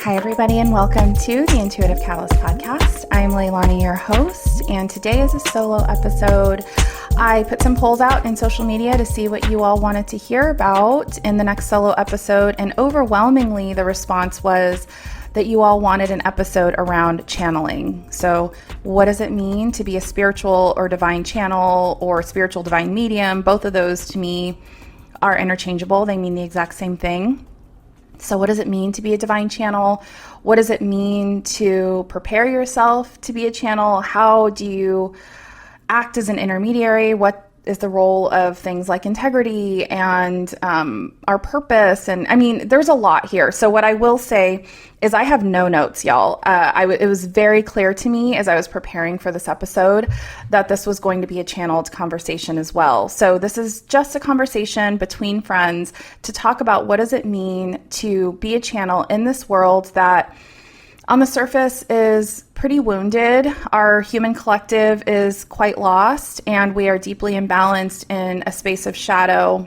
Hi, everybody, and welcome to the Intuitive Catalyst Podcast. I'm Leilani, your host, and today is a solo episode. I put some polls out in social media to see what you all wanted to hear about in the next solo episode, and overwhelmingly the response was that you all wanted an episode around channeling. So what does it mean to be a spiritual or divine channel or spiritual divine medium? Both of those to me are interchangeable. They mean the exact same thing. So what does it mean to be a divine channel? What does it mean to prepare yourself to be a channel? How do you act as an intermediary? What is the role of things like integrity and our purpose? And I mean, there's a lot here. So what I will say is I have no notes, y'all. It was very clear to me as I was preparing for this episode that this was going to be a channeled conversation as well. So this is just a conversation between friends to talk about what does it mean to be a channel in this world that on the surface is pretty wounded. Our human collective is quite lost, and we are deeply imbalanced in a space of shadow.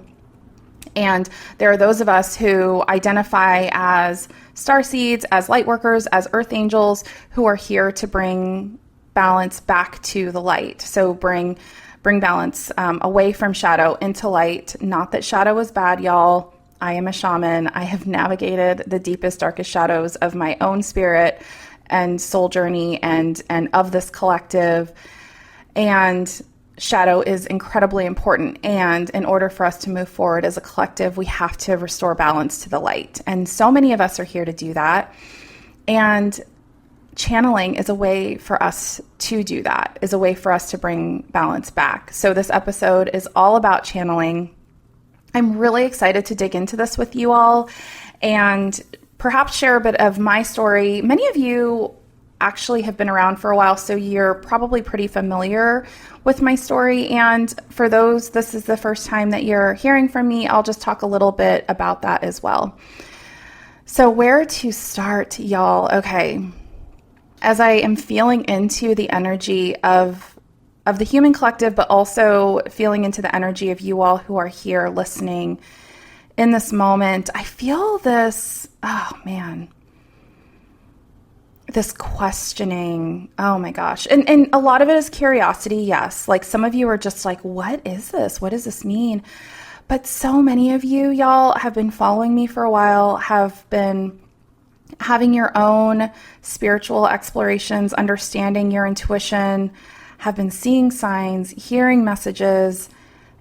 And there are those of us who identify as starseeds, as light workers, as earth angels, who are here to bring balance back to the light. So bring balance away from shadow into light. Not that shadow is bad, y'all. I am a shaman. I have navigated the deepest, darkest shadows of my own spirit and soul journey and of this collective. And shadow is incredibly important. And in order for us to move forward as a collective, we have to restore balance to the light. And so many of us are here to do that. And channeling is a way for us to do that, is a way for us to bring balance back. So this episode is all about channeling. I'm really excited to dig into this with you all and perhaps share a bit of my story. Many of you actually have been around for a while, so you're probably pretty familiar with my story. And for those, this is the first time that you're hearing from me, I'll just talk a little bit about that as well. So where to start, y'all? Okay. As I am feeling into the energy of the human collective, but also feeling into the energy of you all who are here listening in this moment, I feel this, this questioning. Oh my gosh. And a lot of it is curiosity. Yes. Like some of you are just like, what is this? What does this mean? But so many of you, y'all, have been following me for a while, have been having your own spiritual explorations, understanding your intuition, have been seeing signs, hearing messages,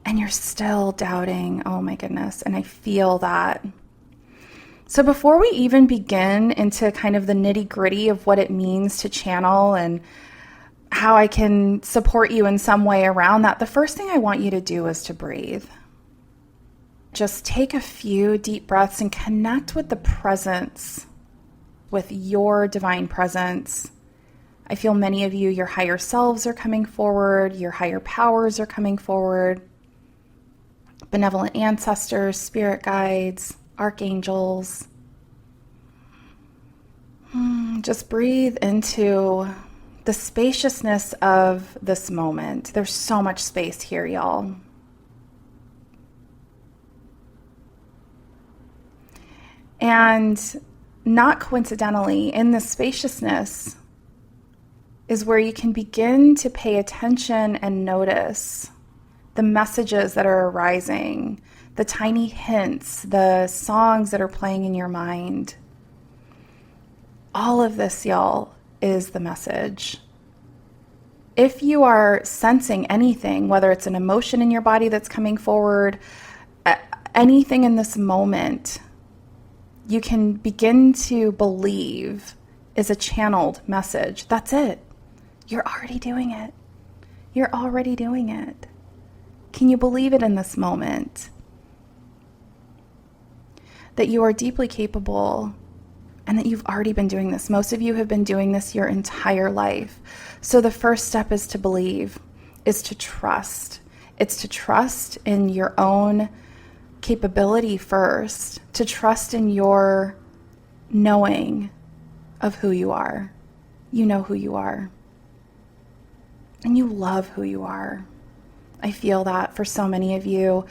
and you're still doubting. Oh my goodness. And I feel that. So before we even begin into kind of the nitty-gritty of what it means to channel and how I can support you in some way around that, the first thing I want you to do is to breathe. Just take a few deep breaths and connect with the presence, with your divine presence. I feel many of you, your higher selves are coming forward, your higher powers are coming forward, benevolent ancestors, spirit guides, archangels. Just breathe into the spaciousness of this moment. There's so much space here, y'all. And not coincidentally, in this spaciousness is where you can begin to pay attention and notice the messages that are arising, the tiny hints, the songs that are playing in your mind. All of this, y'all, is the message. If you are sensing anything, whether it's an emotion in your body that's coming forward, anything in this moment, you can begin to believe is a channeled message. That's it. You're already doing it. You're already doing it. Can you believe it in this moment? That you are deeply capable and that you've already been doing this. Most of you have been doing this your entire life. So the first step is to believe, is to trust. It's to trust in your own capability first, to trust in your knowing of who you are. You know who you are. And you love who you are. I feel that for so many of you.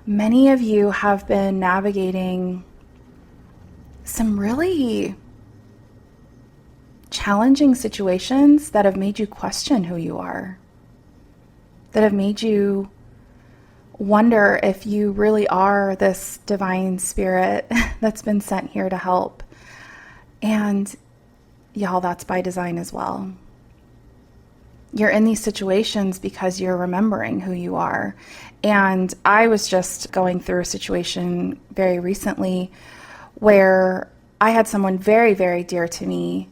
Many of you have been navigating some really challenging situations that have made you question who you are, that have made you wonder if you really are this divine spirit that's been sent here to help. And y'all, that's by design as well. You're in these situations because you're remembering who you are. And I was just going through a situation very recently where I had someone very, very dear to me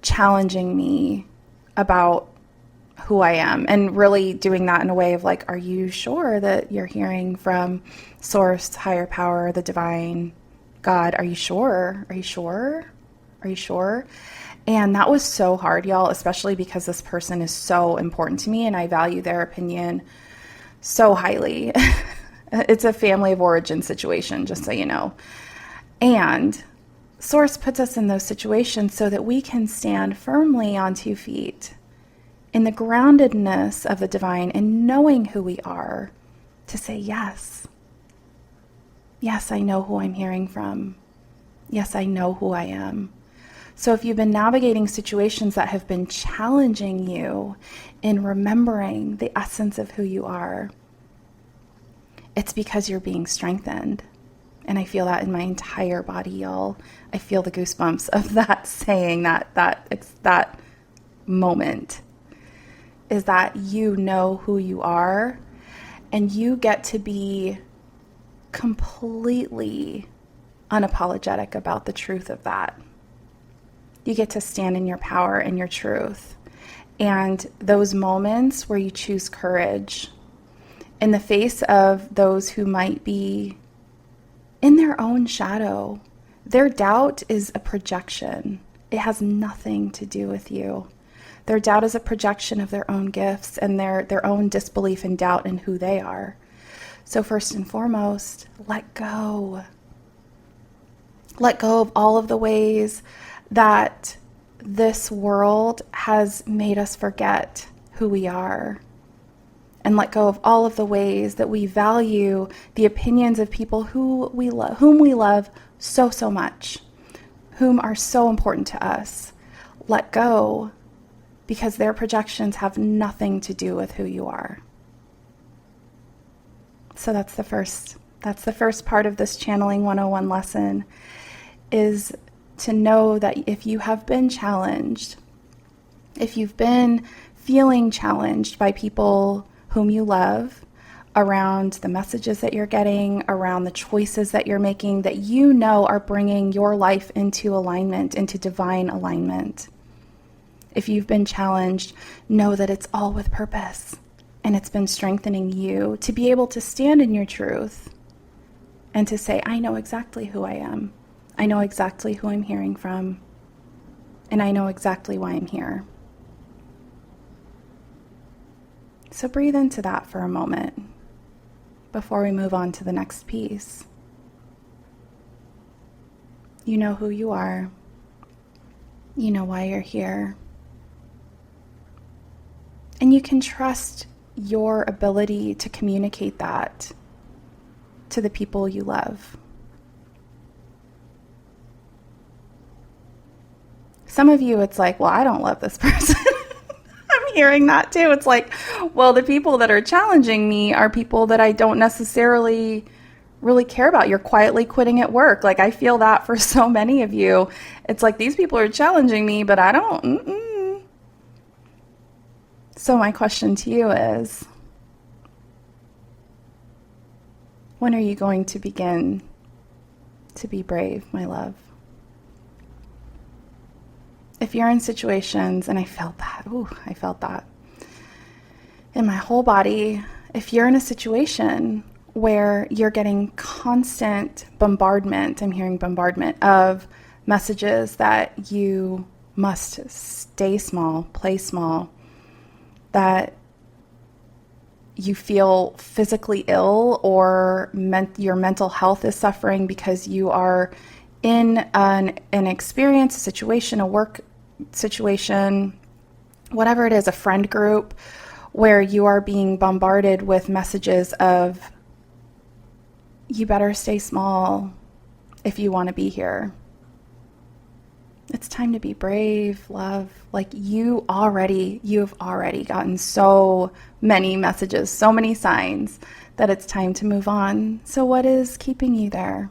challenging me about who I am, and really doing that in a way of like, are you sure that you're hearing from source, higher power, the divine, God? Are you sure? Are you sure? Are you sure? And that was so hard, y'all, especially because this person is so important to me and I value their opinion so highly. It's a family of origin situation, just so you know. And Source puts us in those situations so that we can stand firmly on 2 feet in the groundedness of the divine and knowing who we are, to say, yes. Yes, I know who I'm hearing from. Yes, I know who I am. So if you've been navigating situations that have been challenging you in remembering the essence of who you are, it's because you're being strengthened. And I feel that in my entire body, y'all. I feel the goosebumps of that saying, that moment, is that you know who you are and you get to be completely unapologetic about the truth of that. You get to stand in your power and your truth. And those moments where you choose courage in the face of those who might be in their own shadow, their doubt is a projection. It has nothing to do with you. Their doubt is a projection of their own gifts and their own disbelief and doubt in who they are. So first and foremost, let go. Let go of all of the ways that this world has made us forget who we are. And let go of all of the ways that we value the opinions of people whom we love so, so much, whom are so important to us. Let go, because their projections have nothing to do with who you are. So that's the first part of this Channeling 101 lesson, is to know that if you have been challenged, if you've been feeling challenged by people whom you love, around the messages that you're getting, around the choices that you're making, that you know are bringing your life into alignment, into divine alignment. If you've been challenged, know that it's all with purpose, and it's been strengthening you to be able to stand in your truth and to say, I know exactly who I am. I know exactly who I'm hearing from, and I know exactly why I'm here. So breathe into that for a moment before we move on to the next piece. You know who you are. You know why you're here. And you can trust your ability to communicate that to the people you love. Some of you, it's like, well, I don't love this person. I'm hearing that too. It's like, well, the people that are challenging me are people that I don't necessarily really care about. You're quietly quitting at work. Like, I feel that for so many of you. It's like, these people are challenging me, but I don't. So my question to you is, when are you going to begin to be brave, my love? If you're in situations, and I felt that in my whole body, if you're in a situation where you're getting constant bombardment, I'm hearing bombardment of messages that you must stay small, play small, that you feel physically ill or your mental health is suffering because you are in an experience, a situation, a work situation, whatever it is, a friend group, where you are being bombarded with messages of, you better stay small if you want to be here. It's time to be brave, love. Like you've already gotten so many messages, so many signs that it's time to move on. So what is keeping you there?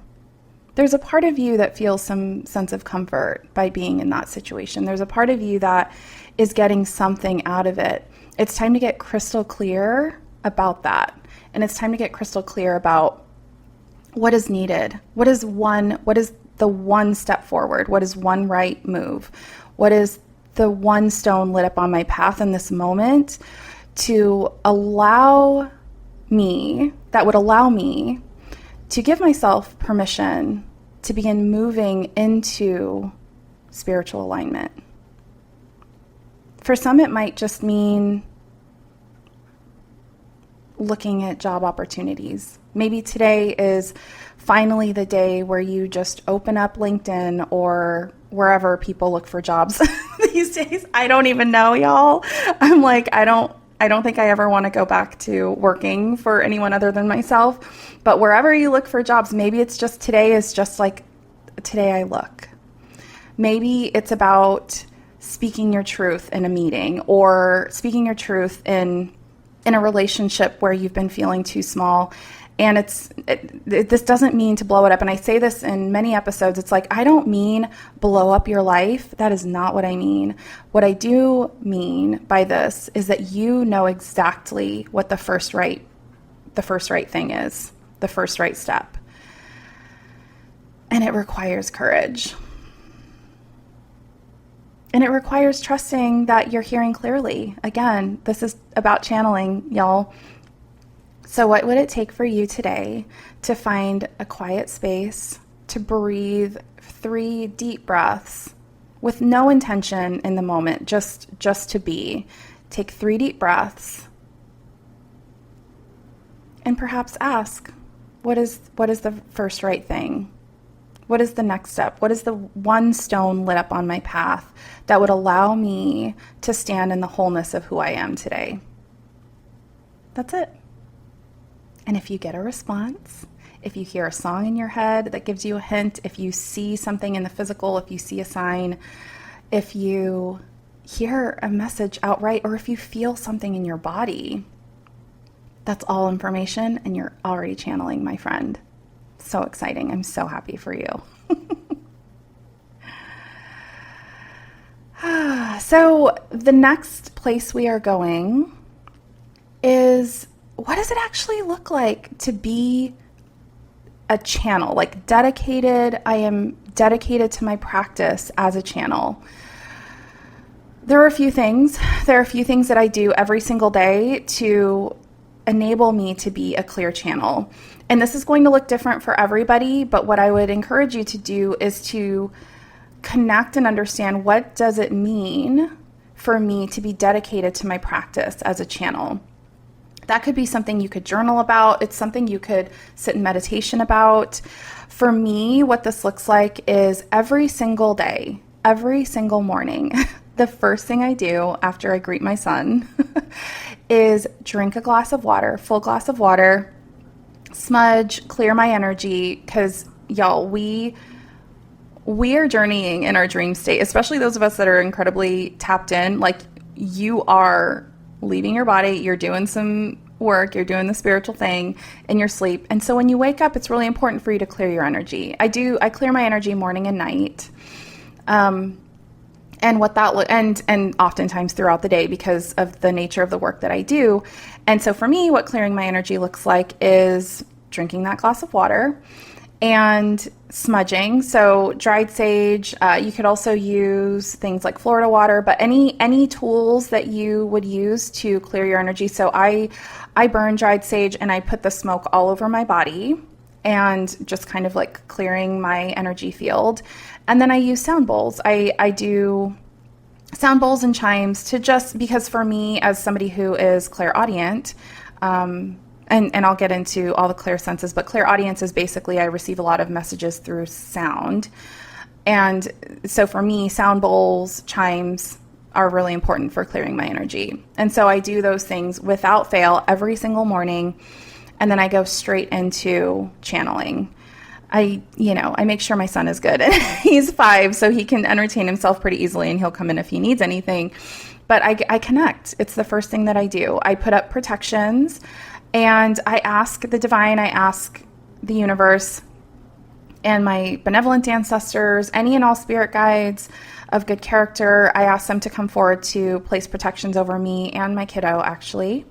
There's a part of you that feels some sense of comfort by being in that situation. There's a part of you that is getting something out of it. It's time to get crystal clear about that. And it's time to get crystal clear about what is needed. What is the one step forward? What is one right move? What is the one stone lit up on my path in this moment to allow me, that would allow me to give myself permission to begin moving into spiritual alignment. For some, it might just mean looking at job opportunities. Maybe today is finally the day where you just open up LinkedIn or wherever people look for jobs these days. I don't even know, y'all. I'm like, I don't think I ever want to go back to working for anyone other than myself. But wherever you look for jobs, maybe it's just today is just like today I look. Maybe it's about speaking your truth in a meeting or speaking your truth in a relationship where you've been feeling too small. And this doesn't mean to blow it up. And I say this in many episodes. It's like, I don't mean blow up your life. That is not what I mean. What I do mean by this is that you know exactly what the first right thing is, the first right step. And it requires courage. And it requires trusting that you're hearing clearly. Again, this is about channeling, y'all. So what would it take for you today to find a quiet space, to breathe 3 deep breaths with no intention in the moment, just to be? Take 3 deep breaths and perhaps ask, what is the first right thing? What is the next step? What is the one stone lit up on my path that would allow me to stand in the wholeness of who I am today? That's it. And if you get a response, if you hear a song in your head that gives you a hint, if you see something in the physical, if you see a sign, if you hear a message outright, or if you feel something in your body, that's all information and you're already channeling, my friend. So exciting. I'm so happy for you. So the next place we are going is, what does it actually look like to be a channel? Like dedicated, I am dedicated to my practice as a channel. There are a few things that I do every single day to enable me to be a clear channel. And this is going to look different for everybody, but what I would encourage you to do is to connect and understand, what does it mean for me to be dedicated to my practice as a channel? That could be something you could journal about. It's something you could sit in meditation about. For me, what this looks like is every single day, every single morning, the first thing I do after I greet my son is drink a glass of water, full glass of water, smudge, clear my energy, because y'all, we are journeying in our dream state, especially those of us that are incredibly tapped in. Like, you are leaving your body, you're doing some work, you're doing the spiritual thing in your sleep. And so when you wake up, it's really important for you to clear your energy. I clear my energy morning and night. And what that and oftentimes throughout the day because of the nature of the work that I do. And so for me, what clearing my energy looks like is drinking that glass of water and smudging. So dried sage, you could also use things like Florida water, but any tools that you would use to clear your energy. So I burn dried sage and I put the smoke all over my body and just kind of like clearing my energy field. And then I use sound bowls. I do sound bowls and chimes to just, because for me as somebody who is clairaudient, and I'll get into all the clairsenses, but clairaudience is basically I receive a lot of messages through sound. And so for me, sound bowls, chimes are really important for clearing my energy. And so I do those things without fail every single morning. And then I go straight into channeling. I make sure my son is good. He's 5, so he can entertain himself pretty easily, and he'll come in if he needs anything. But I connect. It's the first thing that I do. I put up protections, and I ask the divine, I ask the universe and my benevolent ancestors, any and all spirit guides of good character, I ask them to come forward to place protections over me and my kiddo, actually.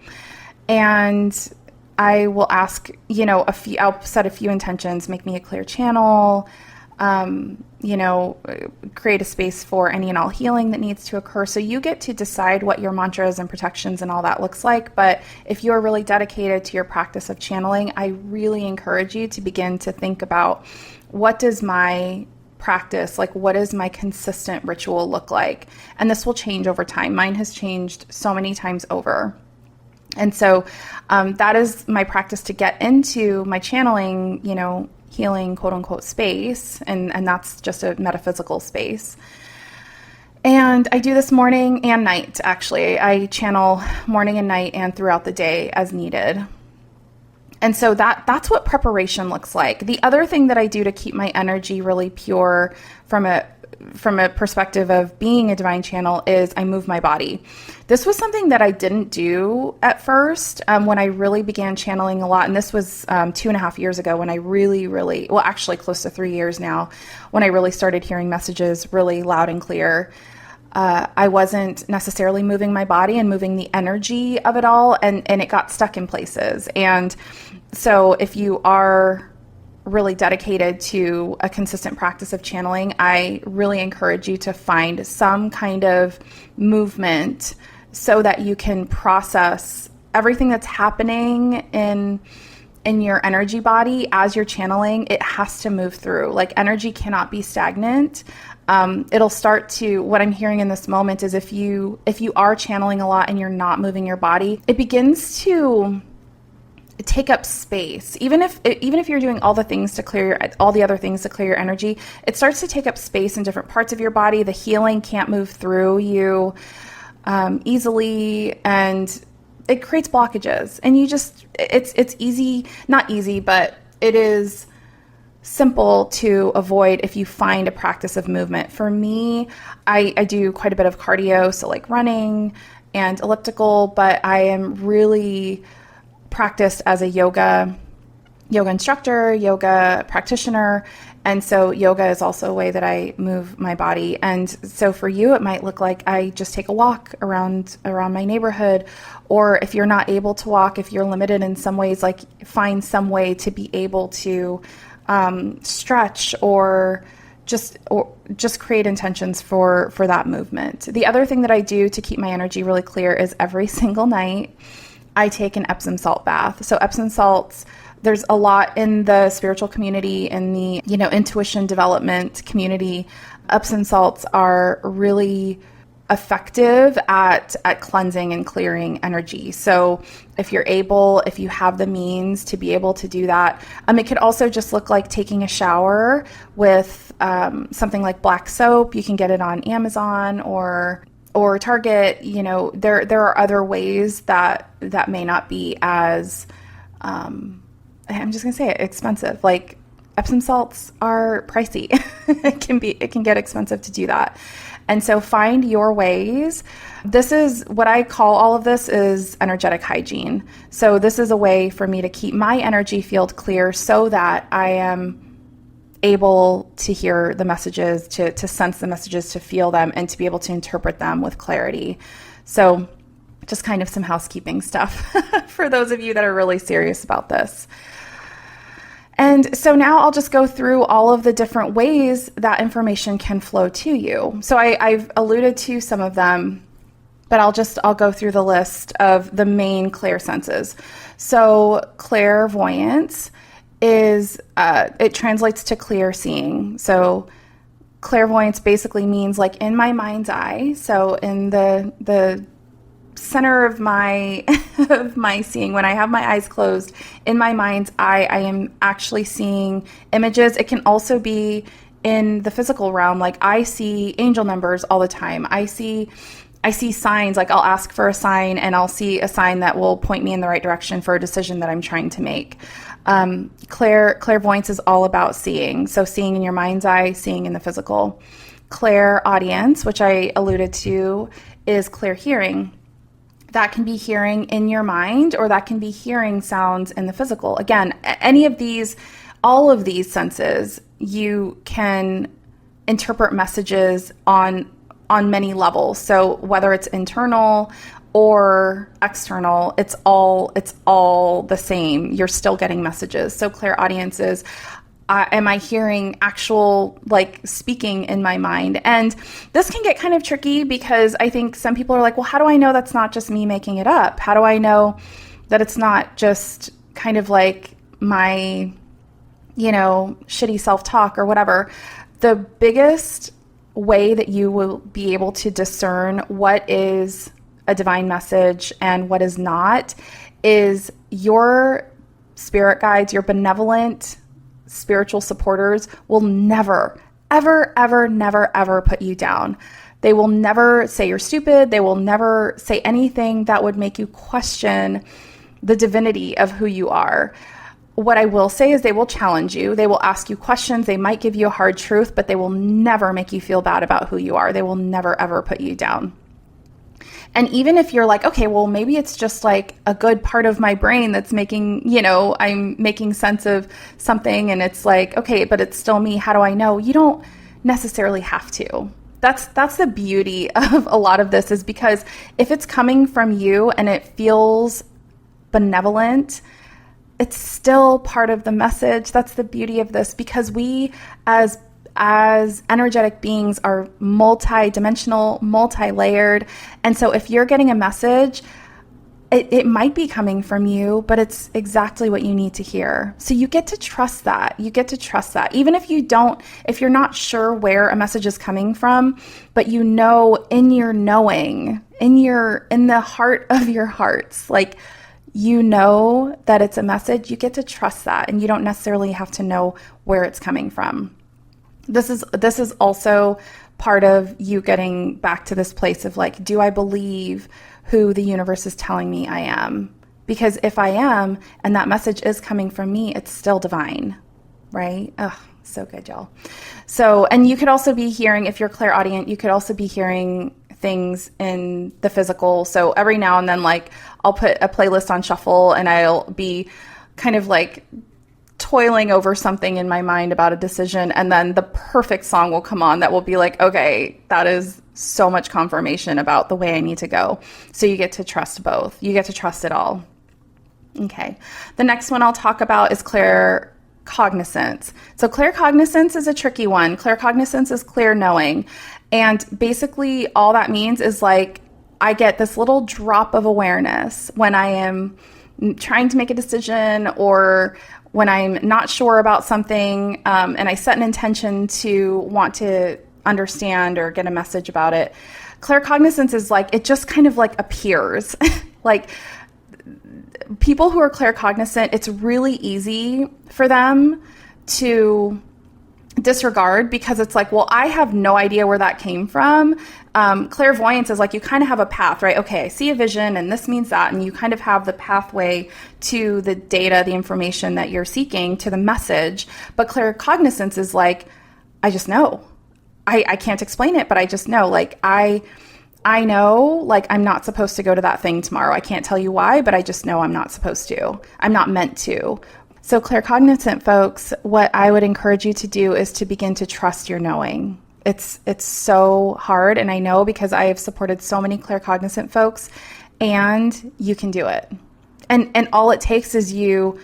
And I will ask, I'll set a few intentions, make me a clear channel, create a space for any and all healing that needs to occur. So you get to decide what your mantras and protections and all that looks like. But if you're really dedicated to your practice of channeling, I really encourage you to begin to think about, what does my practice, what does my consistent ritual look like? And this will change over time. Mine has changed so many times over. And so that is my practice to get into my channeling, healing, quote unquote, space. And that's just a metaphysical space. And I do this morning and night, actually. I channel morning and night and throughout the day as needed. And so that's what preparation looks like. The other thing that I do to keep my energy really pure from a perspective of being a divine channel is I move my body. This was something that I didn't do at first when I really began channeling a lot. And this was 2.5 years ago when I really, actually close to 3 years now, when I really started hearing messages really loud and clear. I wasn't necessarily moving my body and moving the energy of it all, and it got stuck in places. And so if you are really dedicated to a consistent practice of channeling, I really encourage you to find some kind of movement so that you can process everything that's happening in your energy body as you're channeling. It has to move through. Energy cannot be stagnant. It'll start to, what I'm hearing in this moment is if you are channeling a lot and you're not moving your body, it begins to take up space. Even if you're doing all the other things to clear your energy, it starts to take up space in different parts of your body. The healing can't move through you easily, and it creates blockages. And it's easy, not easy, but it is simple to avoid if you find a practice of movement. For me, I do quite a bit of cardio, so running and elliptical, but I am really practiced as a yoga instructor, yoga practitioner. And so yoga is also a way that I move my body. And so for you, it might look like I just take a walk around my neighborhood. Or if you're not able to walk, if you're limited in some ways, find some way to be able to stretch or just create intentions for that movement. The other thing that I do to keep my energy really clear is every single night I take an Epsom salt bath. So Epsom salts, there's a lot in the spiritual community, in the intuition development community. Epsom salts are really effective at cleansing and clearing energy. So if you have the means to be able to do that, it could also just look like taking a shower with something like black soap. You can get it on Amazon or Target. There are other ways that may not be as I'm just gonna say it, expensive. Epsom salts are pricey. It can get expensive to do that. And so find your ways. This is what I call all of this is energetic hygiene. So this is a way for me to keep my energy field clear so that I am able to hear the messages, to sense the messages, to feel them, and to be able to interpret them with clarity. So just kind of some housekeeping stuff for those of you that are really serious about this. And so now I'll just go through all of the different ways that information can flow to you. So I've alluded to some of them, but I'll go through the list of the main clear senses. So clairvoyance is, it translates to clear seeing. So clairvoyance basically means in my mind's eye. So in the center of my seeing, when I have my eyes closed, in my mind's eye, I am actually seeing images. It can also be in the physical realm. I see angel numbers all the time. I see I see signs, like I'll ask for a sign and I'll see a sign that will point me in the right direction for a decision that I'm trying to make. Clairvoyance is all about seeing. So seeing in your mind's eye, seeing in the physical. Clairaudience, which I alluded to, is clear hearing. That can be hearing in your mind, or that can be hearing sounds in the physical. Again, all of these senses, you can interpret messages on many levels. So whether it's internal or external, it's all the same. You're still getting messages. So clairaudience is, am I hearing actual speaking in my mind? And this can get kind of tricky because I think some people are like, well, how do I know that's not just me making it up? How do I know that it's not just kind of like my, shitty self-talk or whatever? The biggest way that you will be able to discern what is a divine message and what is not is your spirit guides, your benevolent spiritual supporters will never, ever, ever, never, ever put you down. They will never say you're stupid. They will never say anything that would make you question the divinity of who you are. What I will say is they will challenge you. They will ask you questions. They might give you a hard truth, but they will never make you feel bad about who you are. They will never, ever put you down. And even if you're like, okay, well, maybe it's just like a good part of my brain that's making, I'm making sense of something and it's like, okay, but it's still me. How do I know? You don't necessarily have to. That's the beauty of a lot of this, is because if it's coming from you and it feels benevolent, it's still part of the message. That's the beauty of this, because we as energetic beings are multi-dimensional, multi-layered. And so if you're getting a message, it might be coming from you, but it's exactly what you need to hear. So you get to trust that. Even if you're not sure where a message is coming from, but in your knowing, in the heart of your hearts, that it's a message, you get to trust that, and you don't necessarily have to know where it's coming from. This is also part of you getting back to this place of do I believe who the universe is telling me I am? Because if I am, and that message is coming from me, it's still divine, right? Oh, so good, y'all. So, and you could also be hearing, if you're clairaudient, you could also be hearing things in the physical. So every now and then, I'll put a playlist on shuffle and I'll be kind of toiling over something in my mind about a decision, and then the perfect song will come on that will be okay, that is so much confirmation about the way I need to go. So you get to trust both. You get to trust it all. Okay. The next one I'll talk about is claircognizance. So claircognizance is a tricky one. Claircognizance is clear knowing. And basically all that means is I get this little drop of awareness when I am trying to make a decision, or when I'm not sure about something, and I set an intention to want to understand or get a message about it. Claircognizance is it just kind of appears. People who are claircognizant, it's really easy for them to disregard, because it's well, I have no idea where that came from. Clairvoyance is you kind of have a path, right? Okay, I see a vision and this means that, and you kind of have the pathway to the data, the information that you're seeking, to the message. But claircognizance is I just know. I can't explain it, but I just know. I know, I'm not supposed to go to that thing tomorrow. I can't tell you why, but I just know I'm not supposed to. I'm not meant to. So claircognizant folks, what I would encourage you to do is to begin to trust your knowing. It's so hard, and I know, because I have supported so many claircognizant folks, and you can do it. And all it takes is you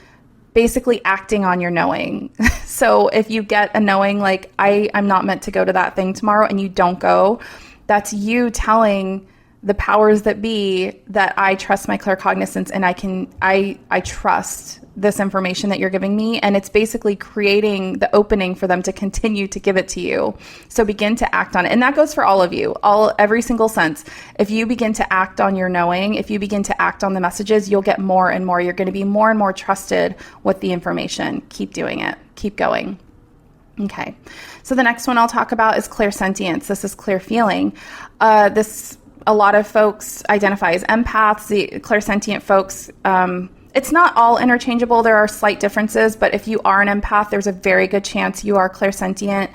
basically acting on your knowing. So if you get a knowing I'm not meant to go to that thing tomorrow, and you don't go, that's you telling the powers that be that I trust my claircognizance, and I trust this information that you're giving me. And it's basically creating the opening for them to continue to give it to you. So begin to act on it. And that goes for all of you, every single sense. If you begin to act on your knowing, if you begin to act on the messages, you'll get more and more. You're going to be more and more trusted with the information. Keep doing it. Keep going. Okay. So the next one I'll talk about is clairsentience. This is clear feeling. This a lot of folks identify as empaths, the clairsentient folks. It's not all interchangeable. There are slight differences, but if you are an empath, there's a very good chance you are clairsentient.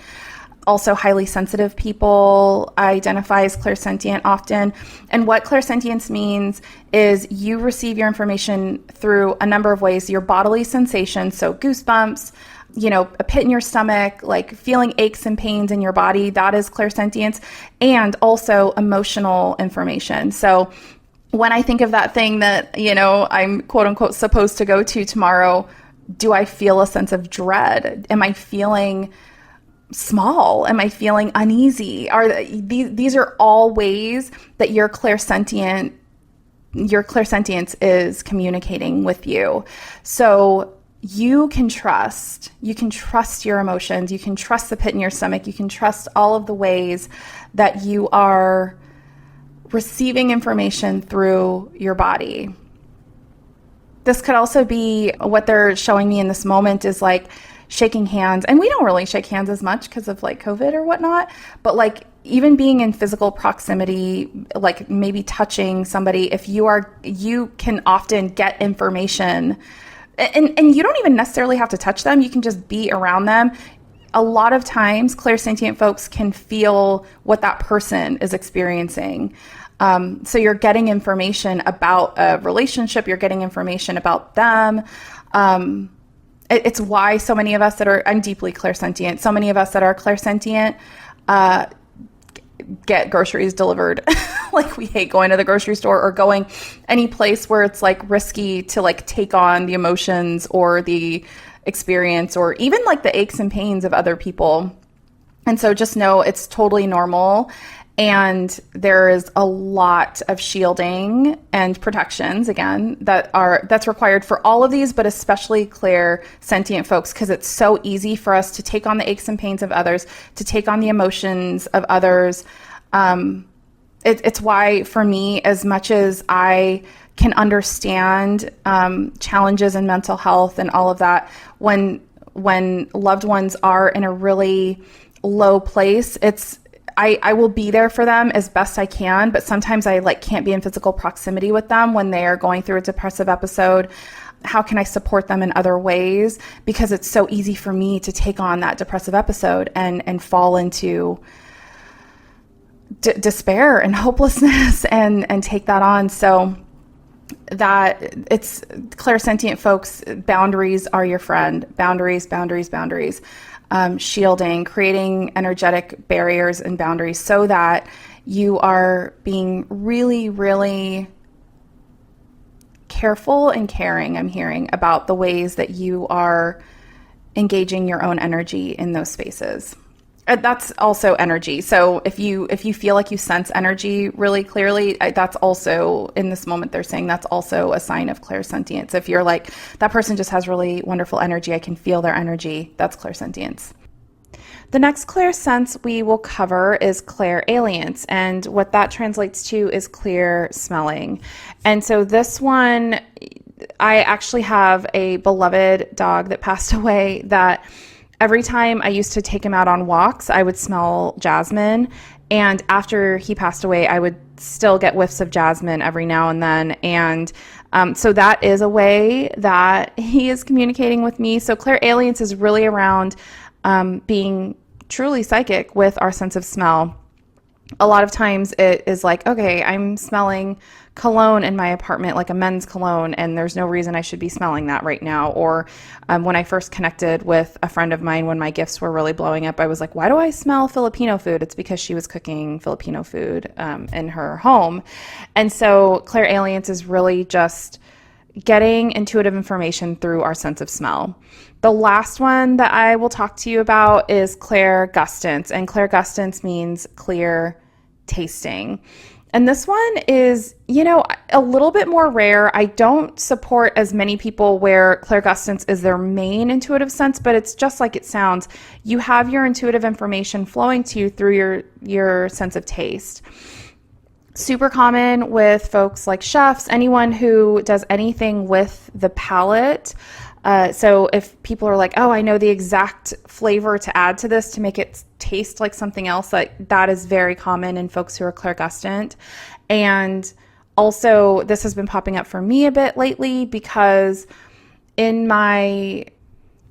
Also, highly sensitive people identify as clairsentient often. And what clairsentience means is you receive your information through a number of ways. Your bodily sensations, so goosebumps, a pit in your stomach, like feeling aches and pains in your body, that is clairsentience, and also emotional information. So when I think of that thing that, I'm quote unquote supposed to go to tomorrow, do I feel a sense of dread? Am I feeling small? Am I feeling uneasy? These are all ways that your clairsentience is communicating with you. So you can trust your emotions. You can trust the pit in your stomach. You can trust all of the ways that you are receiving information through your body. This could also be what they're showing me in this moment is like shaking hands. And we don't really shake hands as much because of like COVID or whatnot, but like even being in physical proximity, like maybe touching somebody, you can often get information and you don't even necessarily have to touch them. You can just be around them. A lot of times clairsentient folks can feel what that person is experiencing. So you're getting information about a relationship, you're getting information about them. It's why so many of us I'm deeply clairsentient. So many of us that are clairsentient, get groceries delivered. Like we hate going to the grocery store or going any place where it's like risky to like take on the emotions or the experience or even like the aches and pains of other people. And so just know it's totally normal. And there is a lot of shielding and protections, again, that's required for all of these, but especially clairsentient folks, because it's so easy for us to take on the aches and pains of others, to take on the emotions of others. It's why, for me, as much as I can understand challenges in mental health and all of that, when loved ones are in a really low place, I will be there for them as best I can, but sometimes I can't be in physical proximity with them when they are going through a depressive episode. How can I support them in other ways? Because it's so easy for me to take on that depressive episode and fall into despair and hopelessness and take that on. So that it's clairsentient folks, boundaries are your friend. Boundaries. Shielding, creating energetic barriers and boundaries so that you are being really, really careful and caring, I'm hearing, about the ways that you are engaging your own energy in those spaces. That's also energy. So if you feel like you sense energy really clearly, that's also, in this moment, they're saying that's also a sign of clairsentience. If you're like, that person just has really wonderful energy, I can feel their energy, that's clairsentience. The next clairsense we will cover is clairalience, and what that translates to is clear smelling. And so this one, I actually have a beloved dog that passed away that every time I used to take him out on walks, I would smell jasmine. And after he passed away, I would still get whiffs of jasmine every now and then. And so that is a way that he is communicating with me. So clairalience is really around being truly psychic with our sense of smell. A lot of times it is like, okay, I'm smelling cologne in my apartment, like a men's cologne, and there's no reason I should be smelling that right now. Or when I first connected with a friend of mine, when my gifts were really blowing up, I was like, why do I smell Filipino food? It's because she was cooking Filipino food in her home. And so clairalience is really just getting intuitive information through our sense of smell. The last one that I will talk to you about is clairgustance, and clairgustance means clear tasting. And this one is, a little bit more rare. I don't support as many people where clairgustance is their main intuitive sense, but it's just like it sounds. You have your intuitive information flowing to you through your sense of taste. Super common with folks like chefs, anyone who does anything with the palate. So if people are like, oh, I know the exact flavor to add to this to make it taste like something else, that is very common in folks who are clairgustant. And also, this has been popping up for me a bit lately because in my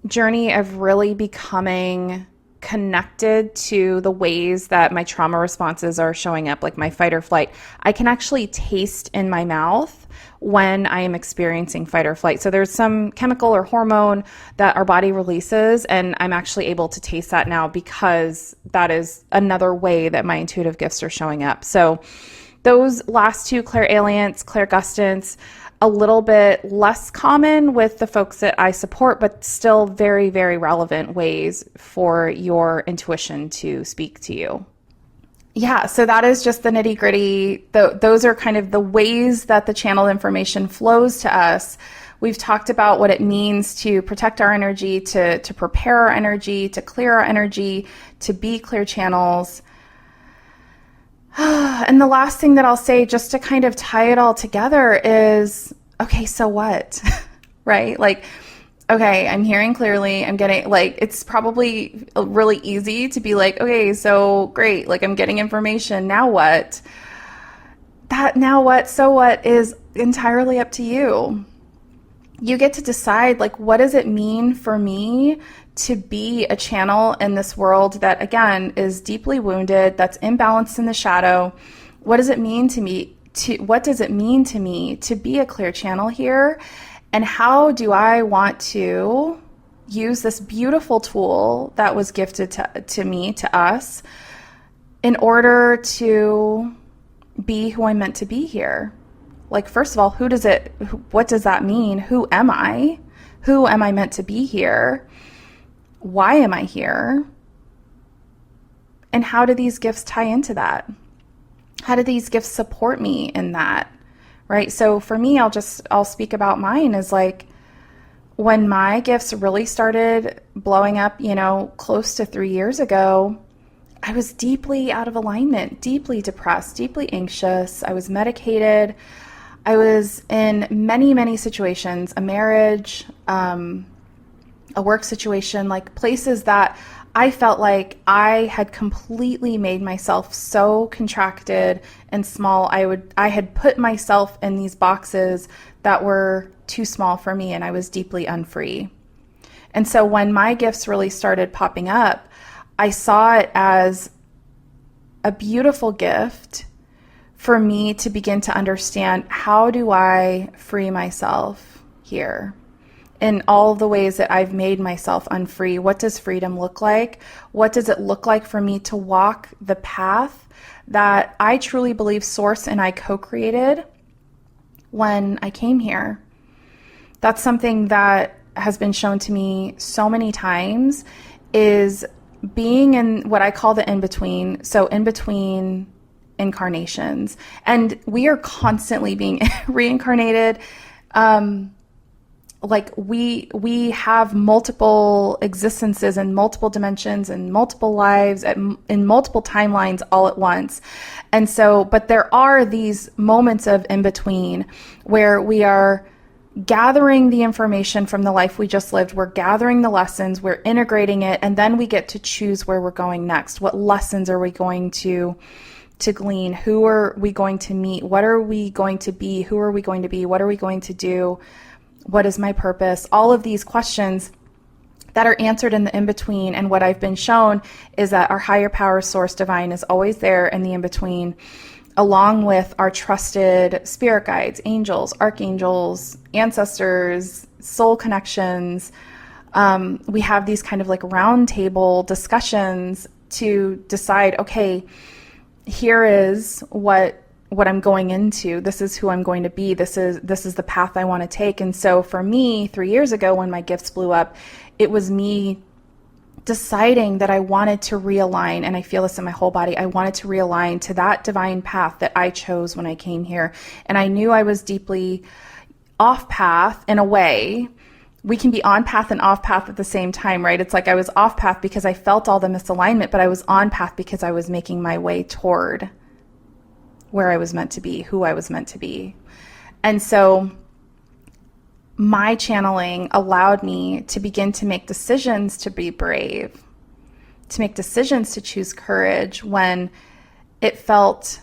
journey of really becoming connected to the ways that my trauma responses are showing up, like my fight or flight, I can actually taste in my mouth when I am experiencing fight or flight. So there's some chemical or hormone that our body releases, and I'm actually able to taste that now because that is another way that my intuitive gifts are showing up. So those last two, clairalience, clairgustance, a little bit less common with the folks that I support, but still very, very relevant ways for your intuition to speak to you. Yeah, so that is just the nitty gritty. Those are kind of the ways that the channel information flows to us. We've talked about what it means to protect our energy, to prepare our energy, to clear our energy, to be clear channels. And the last thing that I'll say, just to kind of tie it all together, is, okay, so what? Right? Like, okay, I'm hearing clearly. I'm getting, like, it's probably really easy to be like, okay, so great. Like, I'm getting information. Now what? That now what, so what is entirely up to you. You get to decide, like, what does it mean for me to be a channel in this world that, again, is deeply wounded, that's imbalanced in the shadow? What does it mean to me? What does it mean to me to be a clear channel here? And how do I want to use this beautiful tool that was gifted to me, to us, in order to be who I'm meant to be here? Like, first of all, what does that mean? Who am I? Who am I meant to be here? Why am I here? And how do these gifts tie into that? How do these gifts support me in that? Right? So for me, I'll speak about mine as like, when my gifts really started blowing up, close to 3 years ago, I was deeply out of alignment, deeply depressed, deeply anxious. I was medicated. I was in many, many situations, a marriage, a work situation, like places that I felt like I had completely made myself so contracted and small. I had put myself in these boxes that were too small for me, and I was deeply unfree. And so when my gifts really started popping up, I saw it as a beautiful gift for me to begin to understand, how do I free myself here? In all the ways that I've made myself unfree, what does freedom look like? What does it look like for me to walk the path that I truly believe Source and I co-created when I came here? That's something that has been shown to me so many times, is being in what I call the in-between. So in between incarnations. And we are constantly being reincarnated. Like we have multiple existences and multiple dimensions and multiple lives in multiple timelines all at once. And so, but there are these moments of in between where we are gathering the information from the life we just lived. We're gathering the lessons, we're integrating it, and then we get to choose where we're going next. What lessons are we going to glean? Who are we going to meet? What are we going to be? Who are we going to be? What are we going to do? What is my purpose? All of these questions that are answered in the in-between. And what I've been shown is that our higher power, Source Divine, is always there in the in-between, along with our trusted spirit guides, angels, archangels, ancestors, soul connections. We have these kind of like round table discussions to decide, okay, here is what I'm going into. This is who I'm going to be. This is the path I want to take. And so for me, 3 years ago, when my gifts blew up, it was me deciding that I wanted to realign, and I feel this in my whole body. I wanted to realign to that divine path that I chose when I came here. And I knew I was deeply off path in a way. We can be on path and off path at the same time, right? It's like I was off path because I felt all the misalignment, but I was on path because I was making my way toward where I was meant to be, who I was meant to be. And so my channeling allowed me to begin to make decisions to be brave, to make decisions to choose courage when it felt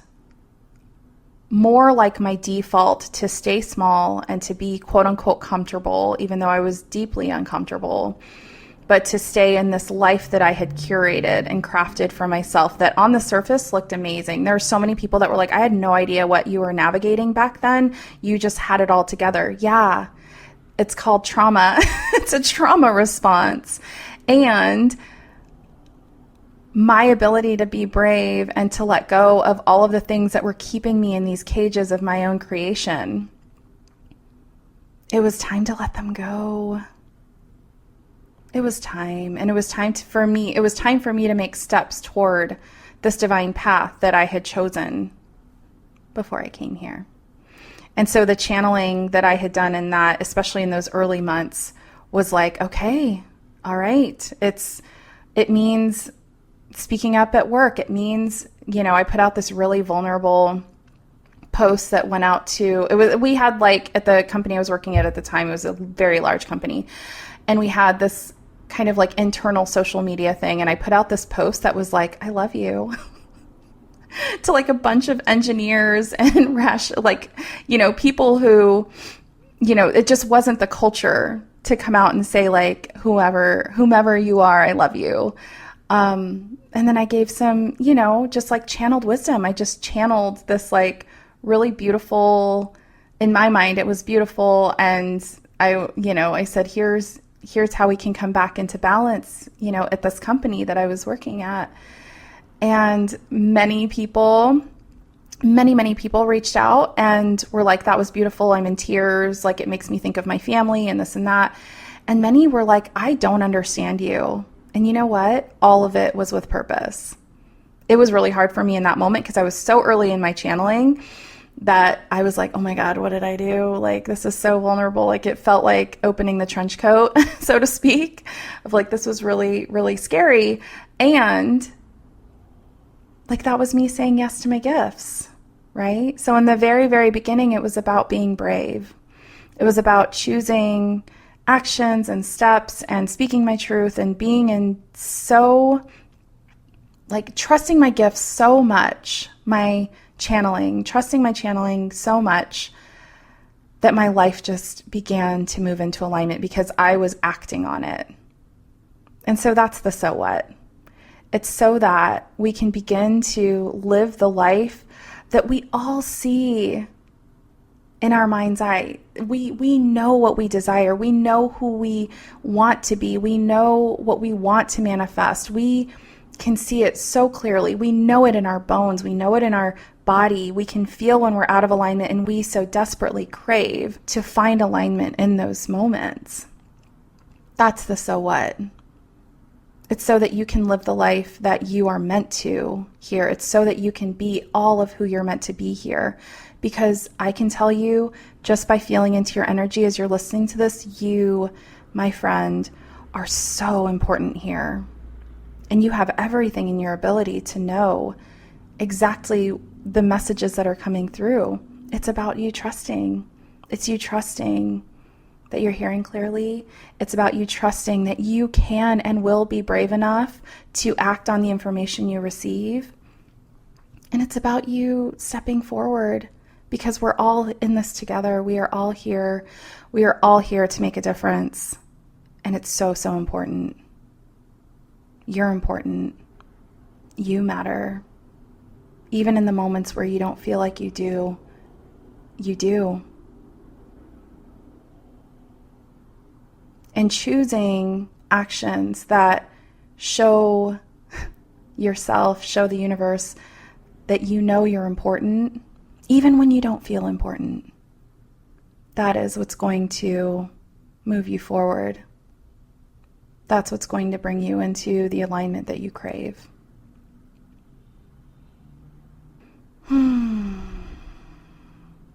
more like my default to stay small and to be quote unquote comfortable, even though I was deeply uncomfortable, but to stay in this life that I had curated and crafted for myself that on the surface looked amazing. There are so many people that were like, I had no idea what you were navigating back then. You just had it all together. Yeah, it's called trauma. It's a trauma response. And my ability to be brave and to let go of all of the things that were keeping me in these cages of my own creation. It was time to let them go. It was time. And it was time for me to make steps toward this divine path that I had chosen before I came here. And so the channeling that I had done in that, especially in those early months, was like, okay, all right. It means speaking up at work. It means, I put out this really vulnerable post that went out we had like at the company I was working at the time, it was a very large company. And we had this kind of like internal social media thing. And I put out this post that was like, I love you to like a bunch of engineers and people who, it just wasn't the culture to come out and say like, whomever you are, I love you. And then I gave some, just like channeled wisdom. I just channeled this like really beautiful, in my mind, it was beautiful. And I said, here's how we can come back into balance, at this company that I was working at. And many people reached out and were like, that was beautiful. I'm in tears. Like, it makes me think of my family and this and that. And many were like, I don't understand you. And you know what? All of it was with purpose. It was really hard for me in that moment because I was so early in my channeling that I was like, oh my God, what did I do? Like, this is so vulnerable. Like, it felt like opening the trench coat, so to speak, of like, this was really, really scary. And like, that was me saying yes to my gifts, right? So in the very, very beginning, it was about being brave. It was about choosing actions and steps and speaking my truth and being in trusting my gifts so much, trusting my channeling so much that my life just began to move into alignment because I was acting on it. And so that's the so what. It's so that we can begin to live the life that we all see in our mind's eye. We know what we desire. We know who we want to be. We know what we want to manifest. We can see it so clearly. We know it in our bones. We know it in our body. We can feel when we're out of alignment, and we so desperately crave to find alignment in those moments. That's the so what. It's so that you can live the life that you are meant to here. It's so that you can be all of who you're meant to be here. Because I can tell you, just by feeling into your energy as you're listening to this, you, my friend, are so important here. And you have everything in your ability to know exactly the messages that are coming through. It's about you trusting. It's you trusting that you're hearing clearly. It's about you trusting that you can and will be brave enough to act on the information you receive. And it's about you stepping forward because we're all in this together. We are all here. We are all here to make a difference. And it's so, so important. You're important. You matter. Even in the moments where you don't feel like you do, you do. And choosing actions that show yourself, show the universe that you know you're important, even when you don't feel important. That is what's going to move you forward. That's what's going to bring you into the alignment that you crave.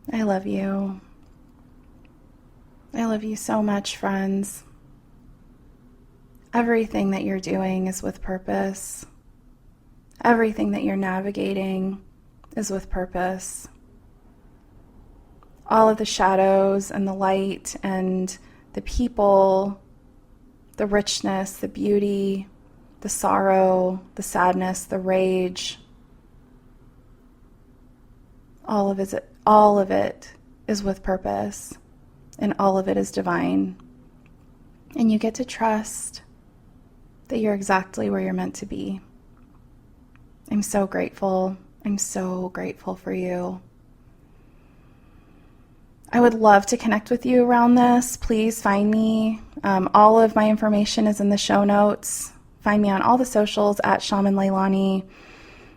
I love you. I love you so much, friends. Everything that you're doing is with purpose. Everything that you're navigating is with purpose. All of the shadows and the light and the people, the richness, the beauty, the sorrow, the sadness, the rage, All of it is with purpose, and all of it is divine. And you get to trust that you're exactly where you're meant to be. I'm so grateful. I'm so grateful for you. I would love to connect with you around this. Please find me. All of my information is in the show notes. Find me on all the socials at Shaman Leilani.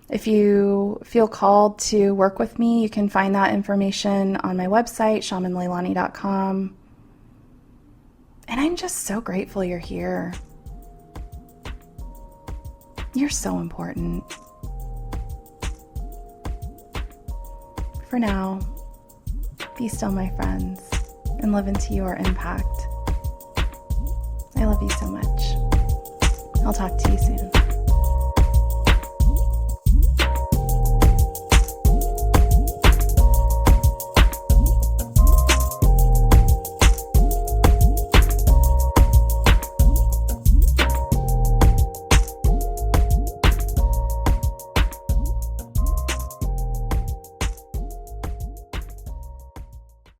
If you feel called to work with me, you can find that information on my website, shamanleilani.com. And I'm just so grateful you're here. You're so important. For now, be still, my friends, and live into your impact. I love you so much. I'll talk to you soon.